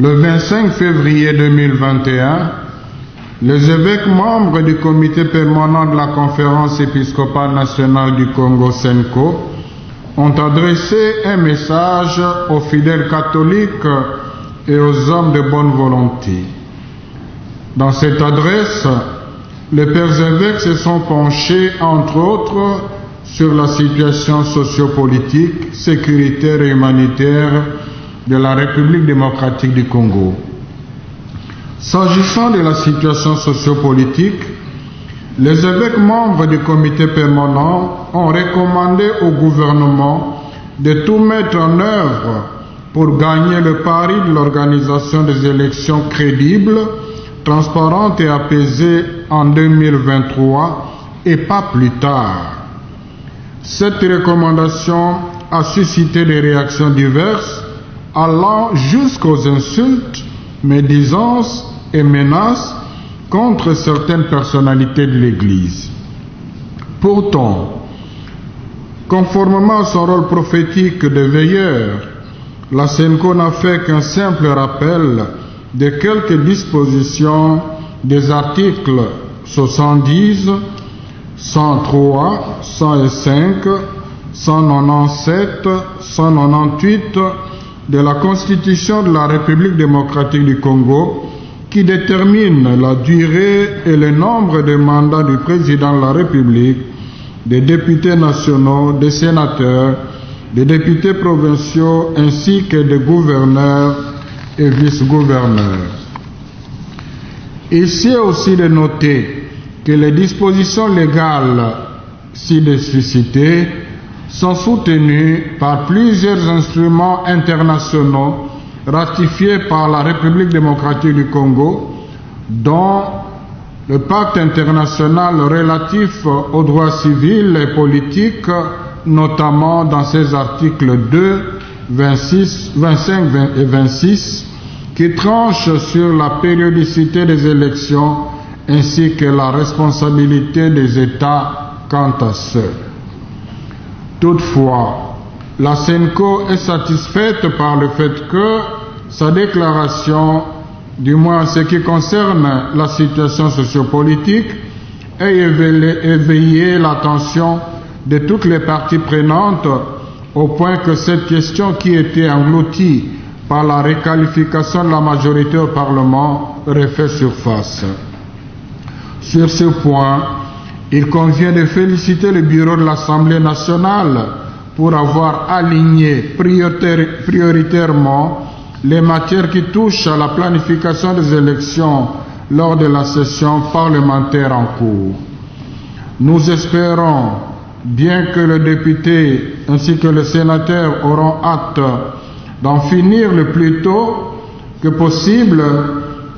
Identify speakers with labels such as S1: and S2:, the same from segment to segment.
S1: Le 25 février 2021, les évêques membres du comité permanent de la Conférence épiscopale nationale du Congo, SENCO, ont adressé un message aux fidèles catholiques et aux hommes de bonne volonté. Dans cette adresse, les pères évêques se sont penchés, entre autres, sur la situation sociopolitique, sécuritaire et humanitaire de la République démocratique du Congo. S'agissant de la situation sociopolitique, les évêques membres du comité permanent ont recommandé au gouvernement de tout mettre en œuvre pour gagner le pari de l'organisation des élections crédibles, transparentes et apaisées en 2023 et pas plus tard. Cette recommandation a suscité des réactions diverses allant jusqu'aux insultes, médisances et menaces contre certaines personnalités de l'Église. Pourtant, conformément à son rôle prophétique de veilleur, la SENCO n'a fait qu'un simple rappel de quelques dispositions des articles 70, 103, 105, 197, 198 de la Constitution de la République démocratique du Congo, qui détermine la durée et le nombre de mandats du président de la République, des députés nationaux, des sénateurs, des députés provinciaux ainsi que des gouverneurs et vice-gouverneurs. Ici est aussi de noter que les dispositions légales ci-dessus citées sont soutenues par plusieurs instruments internationaux ratifiés par la République démocratique du Congo, dont le pacte international relatif aux droits civils et politiques, notamment dans ses articles 2, 26, 25 et 26, qui tranchent sur la périodicité des élections ainsi que la responsabilité des États quant à ce. Toutefois, la SENCO est satisfaite par le fait que sa déclaration, du moins en ce qui concerne la situation sociopolitique, ait éveillé l'attention de toutes les parties prenantes au point que cette question qui était engloutie par la requalification de la majorité au Parlement refait surface. Sur ce point, il convient de féliciter le bureau de l'Assemblée nationale pour avoir aligné prioritairement les matières qui touchent à la planification des élections lors de la session parlementaire en cours. Nous espérons, bien que le député ainsi que le sénateur auront hâte d'en finir le plus tôt que possible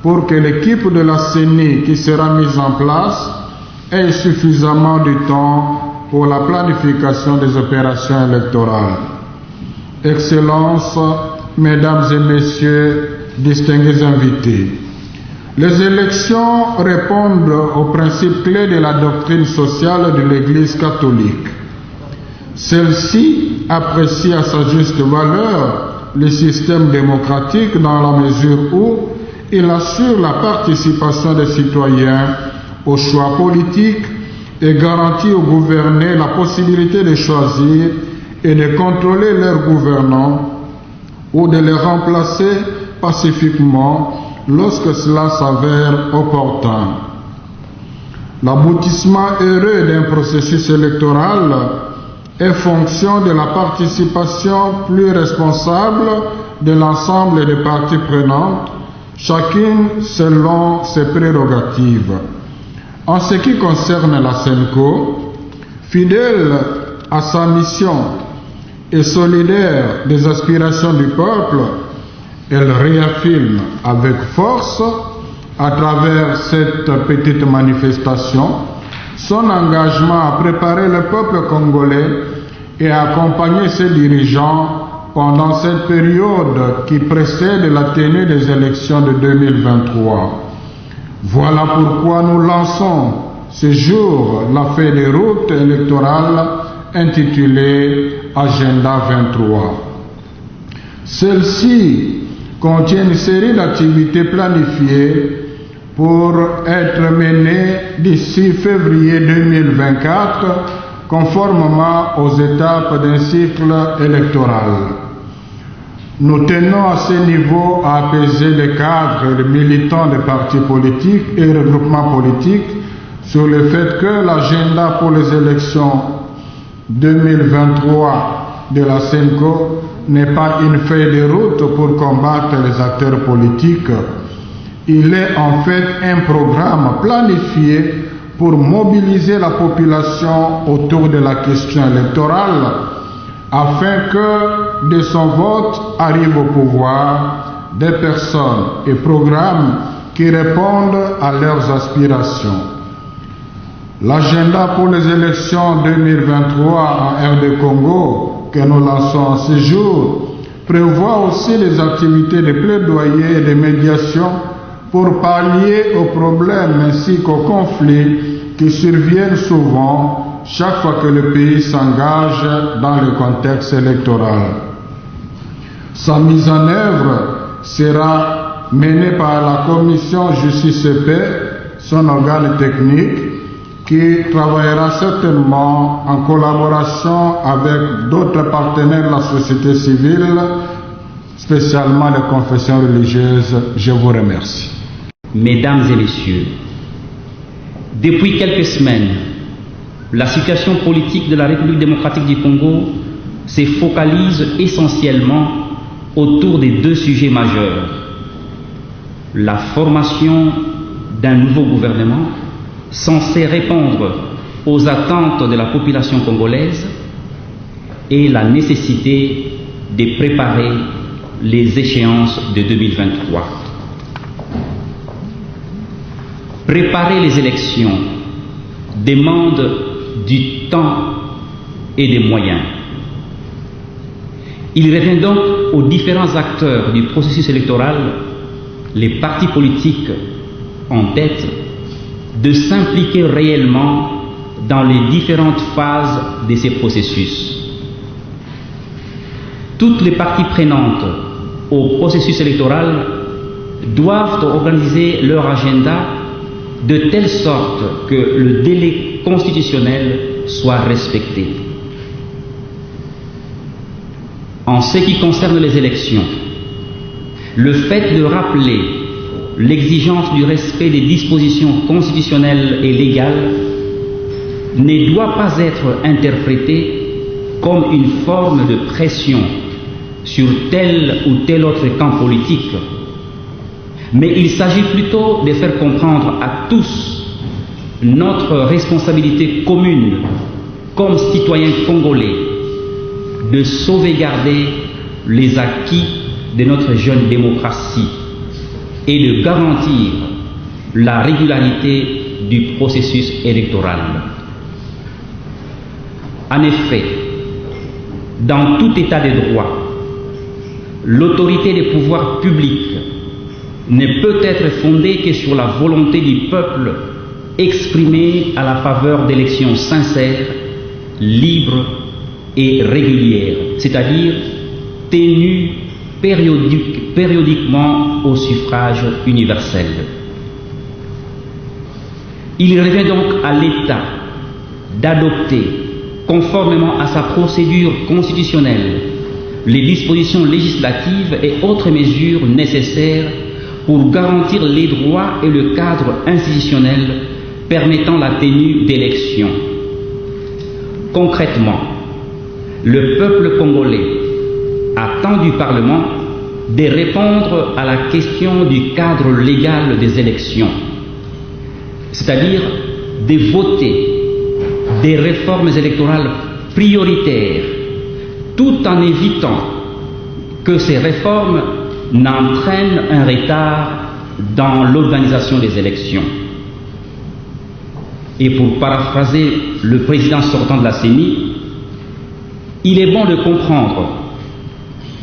S1: pour que l'équipe de la CENI qui sera mise en place ait suffisamment de temps pour la planification des opérations électorales. Excellences, Mesdames et Messieurs, distingués invités, les élections répondent aux principes clés de la doctrine sociale de l'Église catholique. Celle-ci apprécie à sa juste valeur le système démocratique dans la mesure où il assure la participation des citoyens aux choix politiques et garantit aux gouvernés la possibilité de choisir et de contrôler leurs gouvernants ou de les remplacer pacifiquement lorsque cela s'avère opportun. L'aboutissement heureux d'un processus électoral est fonction de la participation plus responsable de l'ensemble des parties prenantes, chacune selon ses prérogatives. En ce qui concerne la SENCO, fidèle à sa mission et solidaire des aspirations du peuple, elle réaffirme avec force, à travers cette petite manifestation, son engagement à préparer le peuple congolais et à accompagner ses dirigeants pendant cette période qui précède la tenue des élections de 2023. Voilà pourquoi nous lançons ce jour la feuille de route électorale intitulée Agenda 23. Celle-ci contient une série d'activités planifiées pour être menées d'ici février 2024, conformément aux étapes d'un cycle électoral. Nous tenons à ce niveau à apaiser les cadres et les militants des partis politiques et regroupements politiques sur le fait que l'agenda pour les élections 2023 de la SENCO n'est pas une feuille de route pour combattre les acteurs politiques. Il est en fait un programme planifié pour mobiliser la population autour de la question électorale afin que de son vote arrivent au pouvoir des personnes et programmes qui répondent à leurs aspirations. L'agenda pour les élections 2023 en RD Congo que nous lançons ce jour prévoit aussi des activités de plaidoyer et de médiation pour pallier aux problèmes ainsi qu'aux conflits qui surviennent souvent chaque fois que le pays s'engage dans le contexte électoral. Sa mise en œuvre sera menée par la Commission Justice et Paix, son organe technique, qui travaillera certainement en collaboration avec d'autres partenaires de la société civile, spécialement les confessions religieuses. Je vous remercie.
S2: Mesdames et messieurs, depuis quelques semaines, la situation politique de la République démocratique du Congo se focalise essentiellement autour des deux sujets majeurs: la formation d'un nouveau gouvernement censé répondre aux attentes de la population congolaise et la nécessité de préparer les échéances de 2023. Préparer les élections demande du temps et des moyens. Il revient donc aux différents acteurs du processus électoral, les partis politiques en tête, de s'impliquer réellement dans les différentes phases de ces processus. Toutes les parties prenantes au processus électoral doivent organiser leur agenda de telle sorte que le délai constitutionnel soit respecté. En ce qui concerne les élections, le fait de rappeler l'exigence du respect des dispositions constitutionnelles et légales ne doit pas être interprété comme une forme de pression sur tel ou tel autre camp politique, mais il s'agit plutôt de faire comprendre à tous notre responsabilité commune comme citoyens congolais de sauvegarder les acquis de notre jeune démocratie et de garantir la régularité du processus électoral. En effet, dans tout état de droit, l'autorité des pouvoirs publics ne peut être fondée que sur la volonté du peuple exprimée à la faveur d'élections sincères, libres et régulières, c'est-à-dire tenues périodiquement au suffrage universel. Il revient donc à l'État d'adopter, conformément à sa procédure constitutionnelle, les dispositions législatives et autres mesures nécessaires pour garantir les droits et le cadre institutionnel permettant la tenue d'élections. Concrètement, le peuple congolais attend du Parlement de répondre à la question du cadre légal des élections, c'est-à-dire de voter des réformes électorales prioritaires, tout en évitant que ces réformes n'entraînent un retard dans l'organisation des élections. Et pour paraphraser le président sortant de la CENI, il est bon de comprendre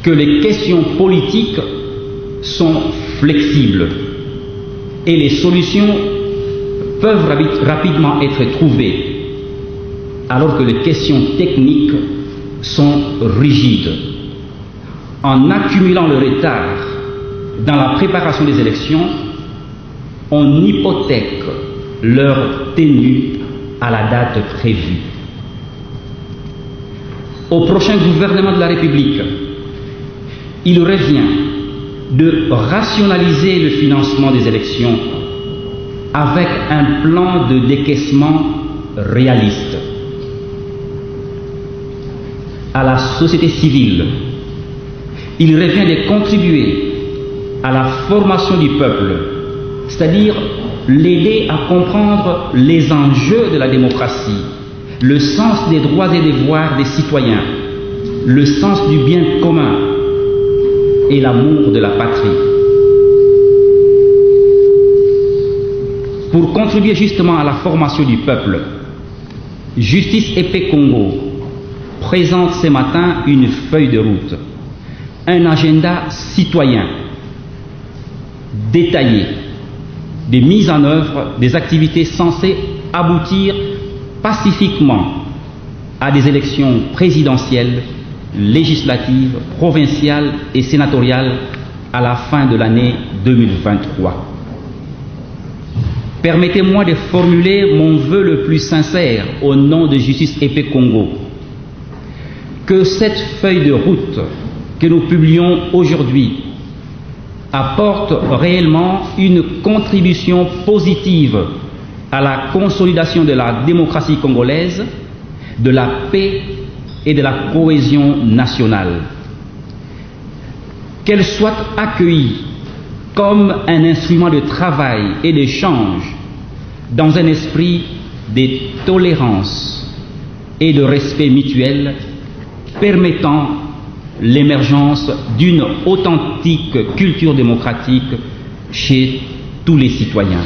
S2: que les questions politiques sont flexibles et les solutions peuvent rapidement être trouvées, alors que les questions techniques sont rigides. En accumulant le retard dans la préparation des élections, on hypothèque leur tenue à la date prévue. Au prochain gouvernement de la République, il revient de rationaliser le financement des élections avec un plan de décaissement réaliste. À la société civile, il revient de contribuer à la formation du peuple, c'est-à-dire l'aider à comprendre les enjeux de la démocratie, le sens des droits et devoirs des citoyens, le sens du bien commun et l'amour de la patrie. Pour contribuer justement à la formation du peuple, Justice et Paix Congo présente ce matin une feuille de route, un agenda citoyen détaillé de mise en œuvre des activités censées aboutir pacifiquement à des élections présidentielles, législatives, provinciales et sénatoriales à la fin de l'année 2023. Permettez-moi de formuler mon vœu le plus sincère au nom de Justice et Paix Congo, que cette feuille de route que nous publions aujourd'hui apporte réellement une contribution positive à la consolidation de la démocratie congolaise, de la paix et de la cohésion nationale. Qu'elle soit accueillie comme un instrument de travail et d'échange dans un esprit de tolérance et de respect mutuel permettant l'émergence d'une authentique culture démocratique chez tous les citoyens.